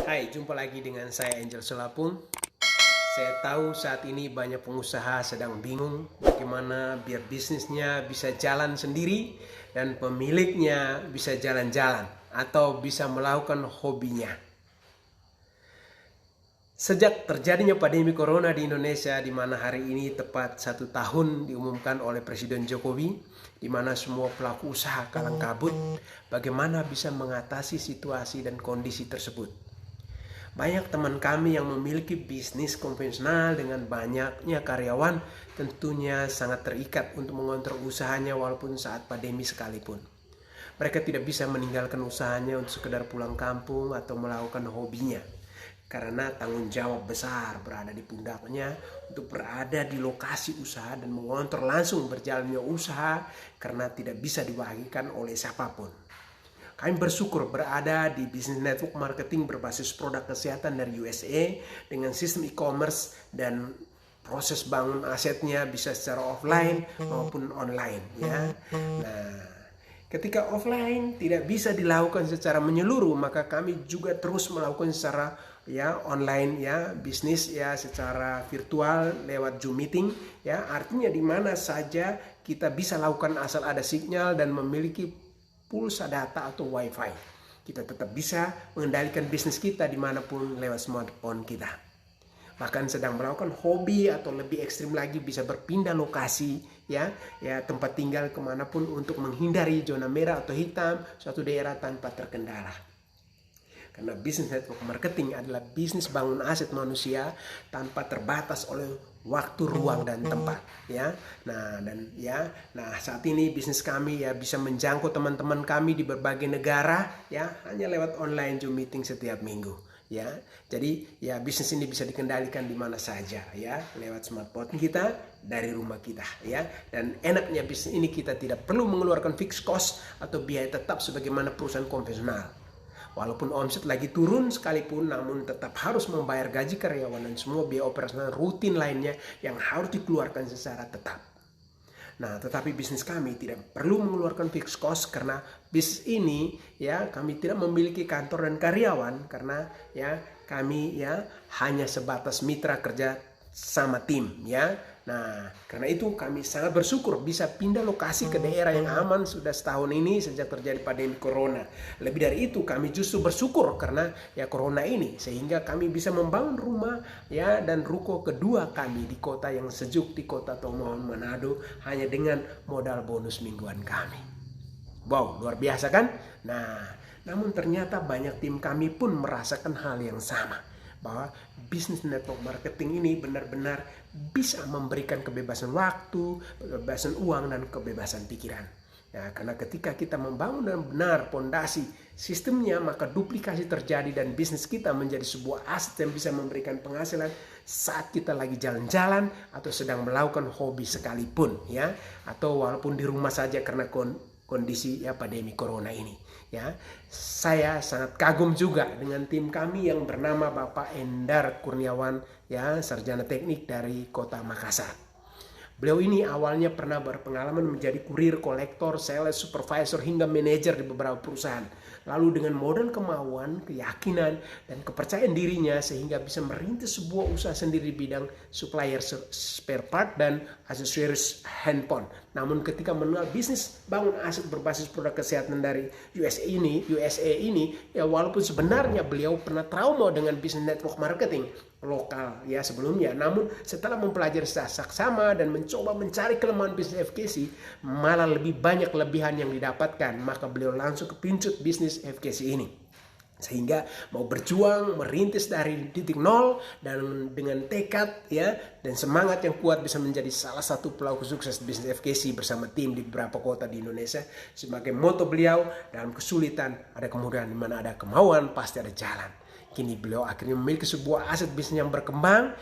Hai, jumpa lagi dengan saya Angel Solapung. Saya tahu saat ini banyak pengusaha sedang bingung bagaimana biar bisnisnya bisa jalan sendiri dan pemiliknya bisa jalan-jalan atau bisa melakukan hobinya. Sejak terjadinya pandemi corona di Indonesia, di mana hari ini tepat 1 tahun diumumkan oleh Presiden Jokowi, di mana semua pelaku usaha kalang kabut, bagaimana bisa mengatasi situasi dan kondisi tersebut. Banyak teman kami yang memiliki bisnis konvensional dengan banyaknya karyawan tentunya sangat terikat untuk mengontrol usahanya walaupun saat pandemi sekalipun. Mereka tidak bisa meninggalkan usahanya untuk sekedar pulang kampung atau melakukan hobinya. Karena tanggung jawab besar berada di pundaknya untuk berada di lokasi usaha dan mengontrol langsung berjalannya usaha karena tidak bisa diwakilkan oleh siapapun. Kami bersyukur berada di bisnis network marketing berbasis produk kesehatan dari USA dengan sistem e-commerce dan proses bangun asetnya bisa secara offline maupun online ya. Nah, ketika offline tidak bisa dilakukan secara menyeluruh, maka kami juga terus melakukan secara online bisnis secara virtual lewat Zoom meeting artinya di mana saja kita bisa lakukan asal ada sinyal dan memiliki pulsa data atau wifi. Kita tetap bisa mengendalikan bisnis kita dimanapun lewat smartphone kita. Bahkan sedang melakukan hobi atau lebih ekstrim lagi bisa berpindah lokasi tempat tinggal kemanapun untuk menghindari zona merah atau hitam suatu daerah tanpa terkendala. Karena bisnis network marketing adalah bisnis bangun aset manusia tanpa terbatas oleh waktu, ruang, dan tempat Nah, saat ini bisnis kami bisa menjangkau teman-teman kami di berbagai negara hanya lewat online Zoom meeting setiap minggu. Jadi bisnis ini bisa dikendalikan di mana saja lewat smartphone kita dari rumah kita dan enaknya bisnis ini kita tidak perlu mengeluarkan fixed cost atau biaya tetap sebagaimana perusahaan konvensional. Walaupun omset lagi turun sekalipun, namun tetap harus membayar gaji karyawan dan semua biaya operasional rutin lainnya yang harus dikeluarkan secara tetap. Nah, tetapi bisnis kami tidak perlu mengeluarkan fixed cost karena bisnis ini kami tidak memiliki kantor dan karyawan karena kami hanya sebatas mitra kerja sama tim Nah, karena itu kami sangat bersyukur bisa pindah lokasi ke daerah yang aman sudah setahun ini sejak terjadi pandemi corona. Lebih dari itu kami justru bersyukur karena corona ini sehingga kami bisa membangun rumah dan ruko kedua kami di kota yang sejuk di kota Tomohon Manado hanya dengan modal bonus mingguan kami. Wow, luar biasa kan? Nah, namun ternyata banyak tim kami pun merasakan hal yang sama. Bahwa bisnis network marketing ini benar-benar bisa memberikan kebebasan waktu, kebebasan uang, dan kebebasan pikiran. Karena ketika kita membangun dengan benar fondasi sistemnya, maka duplikasi terjadi dan bisnis kita menjadi sebuah aset yang bisa memberikan penghasilan saat kita lagi jalan-jalan atau sedang melakukan hobi sekalipun atau walaupun di rumah saja karena kondisi pandemi corona ini. Saya sangat kagum juga dengan tim kami yang bernama Bapak Endar Kurniawan sarjana teknik dari Kota Makassar. Beliau ini awalnya pernah berpengalaman menjadi kurir, kolektor, sales, supervisor hingga manajer di beberapa perusahaan. Lalu dengan modal kemauan, keyakinan, dan kepercayaan dirinya sehingga bisa merintis sebuah usaha sendiri di bidang supplier spare part dan aksesoris handphone. Namun ketika mengenal bisnis bangun aset berbasis produk kesehatan dari USA ini walaupun sebenarnya beliau pernah trauma dengan bisnis network marketing lokal sebelumnya, namun setelah mempelajari saksama dan mencoba mencari kelemahan bisnis FKC, malah lebih banyak kelebihan yang didapatkan, maka beliau langsung kepincut bisnis FKC ini. Sehingga mau berjuang, merintis dari titik nol dan dengan tekad dan semangat yang kuat bisa menjadi salah satu pelaku sukses bisnis FKC bersama tim di beberapa kota di Indonesia. Sebagai moto beliau, dalam kesulitan ada kemudahan, di mana ada kemauan pasti ada jalan. Kini beliau akhirnya memiliki sebuah aset bisnis yang berkembang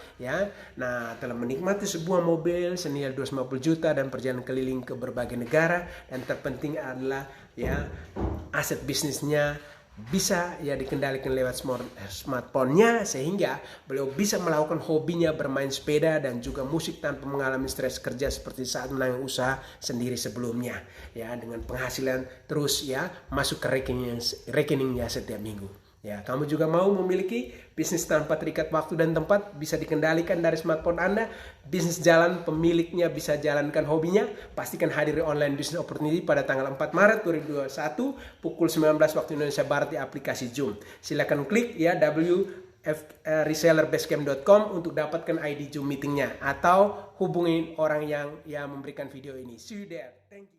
Nah, telah menikmati sebuah mobil senilai 250 juta dan perjalanan keliling ke berbagai negara, dan terpenting adalah aset bisnisnya bisa dikendalikan lewat smartphone-nya sehingga beliau bisa melakukan hobinya bermain sepeda dan juga musik tanpa mengalami stres kerja seperti saat menangani usaha sendiri sebelumnya dengan penghasilan terus masuk ke rekeningnya setiap minggu. Ya, kamu juga mau memiliki bisnis tanpa terikat waktu dan tempat, bisa dikendalikan dari smartphone Anda, bisnis jalan, pemiliknya bisa jalankan hobinya, pastikan hadiri online business opportunity pada tanggal 4 Maret 2021 pukul 19 waktu Indonesia Barat di aplikasi Zoom. Silakan klik ya resellerbasecamp.com untuk dapatkan ID Zoom meetingnya atau hubungi orang yang memberikan video ini. See you there. Thank you.